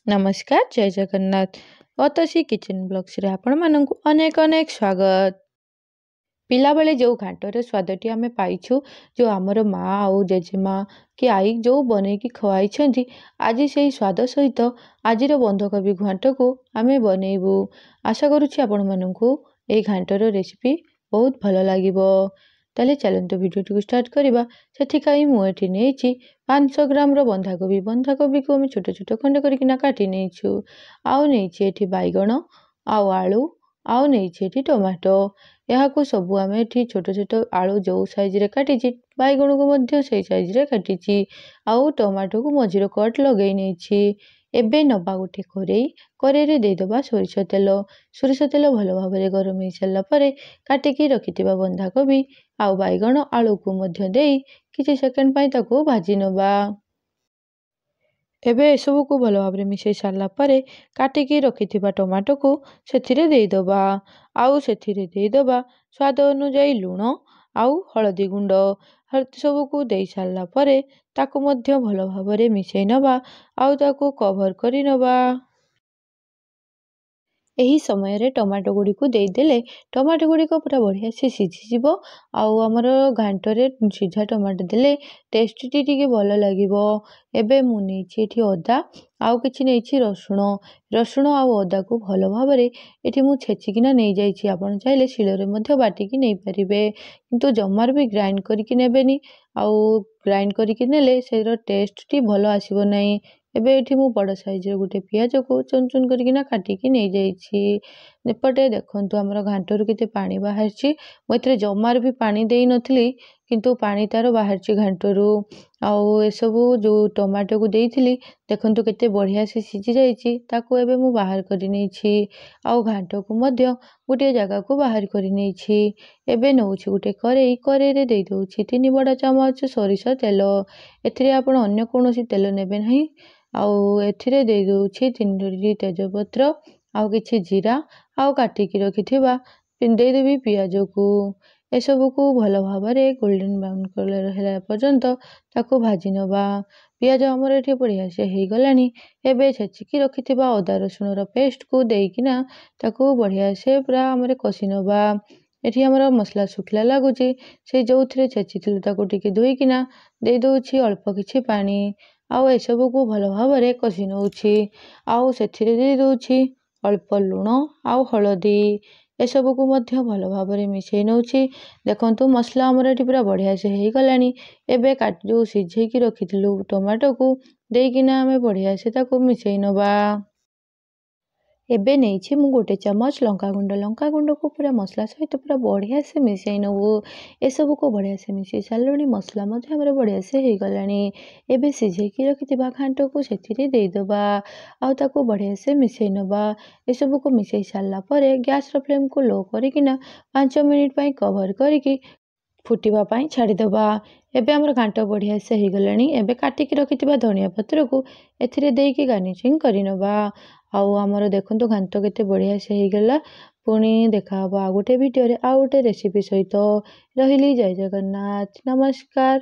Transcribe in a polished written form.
नमस्कार जय Jagannath गतसी kitchen blogs रे आपण मानक अनेक अनेक स्वागत। पिला बेले जो घाटर स्वादटी आमे पाइछु जो आमर माँ आउ जेजेमा कि आई जो बनईकी खवाई आज से स्वाद सहित आज बंधकोबी घाट को आमे बनईबू। आशा करुछि आपण मानकु ए घाटर रेसिपी बहुत भल लागिबो। ताले चलंतु भिडियो स्टार्ट करवा। से मुझे नहीं 500 ग्राम बंधाकोबी बंधाकोबी को हमें छोट छोट खंड करकिना काटी नहीं आउ नहीं बैगण आउ आलू आउ नहीं टमाटो यहाँ को सब आम छोट छोट आलू जो साइज रे काटी बैगण को मध्य से साइज रे काटी आउ टमाटो को मझीर कट लगे नहीं। एबे नबा गोटे कड़े देदेबा सोरिष तेल भल भाव गरम हो सारा पर काटिकी रखिथिबा बंधाकोबी आउ बैगण आलू को मध्य देई किछि सेकेंड पाई ताको भाजी नबा। एबे एसबू को भल भाव मिसई सारा पर काटिकी रखिथिबा टमाटो को सेथिरे देइदबा आउ सेथिरे देइदबा स्वाद अनुसार लुण आउ हळदी गुंड सबू को दे सारा पर ताको मध्य भल भाव मिसई नबा आउ ताको कवर करी नबा। यही समय रे टमाटो गुड़ी को देदेले टमाटो गुड़ी को पूरा बढ़िया से सीझीज आउ आमर घाटरे सीझा टमाटो देले टेस्ट टी भल लगे। एबे मु नहीं अदा आउ किछि नहीं रसुण रसुण आउ अदा को भल भाव ये मु छेचिकिना नहीं जाइछि। आपण चाहिले शिଳରେ मध्य बाटिकी नहीं पारिबे किंतु जमार भी ग्राइंड करके नेबेनी आउ ग्राइंड करके नेले सेर टेस्ट टी भल आसीबो नहीं। एबे एठी मु बड़ साइज रे गुटे पियाज को चुन चुन करकिना काटिकी नहीं जाइछि। एपटे देखंतु हमर घांटरु केते पानी बाहरछि मते जमार भी पानी देई नथली किंतु पानी तार बाहरछि घांटरु आउ ए सब जो टमाटो को देइथिली देखंतु केते बढ़िया से सिझी जाइछि ताको एबे मु बाहर करि नैछि आउ घांटो को मध्य गुटे जगह को बाहर करि नैछि। एबे नउछि गुटे कड़े रे देइ दउछि 3 बड़ा चामच सोरिष तेल एथिरे आपण अन्य कोनोसी तेल नेबे नहीं आउ एथिरे देइ दउछि 3 तेजपत्र आउ किछि जीरा आउ काटिकी रखिथिबा देदेवी पियाज को एसबू को भल भाव गोल्डन ब्राउन कलर है पर्यंत ताको भाजी नबा। पियाज आमर ये बढ़िया से हो गलानी। एबे छेचिकी रखिथिबा अदा रसुण पेस्ट को देकिना ताको बढ़िया से पूरा आमर कषि नबा। एठी आमर मसला सुखला लगुची से जो थे छेचिथिलु ताको टिके धोइकिना दे दउछि अल्प किछि पानी आउ एसबू को भल भाव कषि नउछि आउ सेथिरे दे दउछि अल्प लुण आउ हळदी एसबू को मध्य भल भाव मिसई नउछि। देखंतु मसला आमर एठी पूरा बढ़िया से हो गलानी। एबे जो सिझेकी रखिथिलु टमाटो को देकिना आमे बढ़िया से ताको मिसई नबा। एबे नहीं मु गोटे चामच लंका गुंड को पूरा मसला सहित पूरा बढ़िया से मिसई नबू। एसबू को बढ़िया से मिसई सारे मसला मध्य हमर बढ़िया से हो गलानी। एबे सिझेकी रखिथिबा घांटो को सेथिरे देइदबा आउ ताको बढ़िया से मिसई नबा। एसबू को मिसई सारा पर गैस रो फ्लेम को लो करिकिना 5 मिनिट पई कवर करिकी फुटिबा पई छाड़ीदबा। एबे हमर घांटो बढ़िया से हो गलानी। एबे काटिकी रखिथिबा धनिया पत्र को एथिरे देइकी गार्निशिंग करि नबा आउ आमर देखंतु घांटो केते बढ़िया से हो गला। पुणी देखा हबा गोटे वीडियो रे आ गोटे रेसिपी सहित रहिली। जय जगन्नाथ नमस्कार।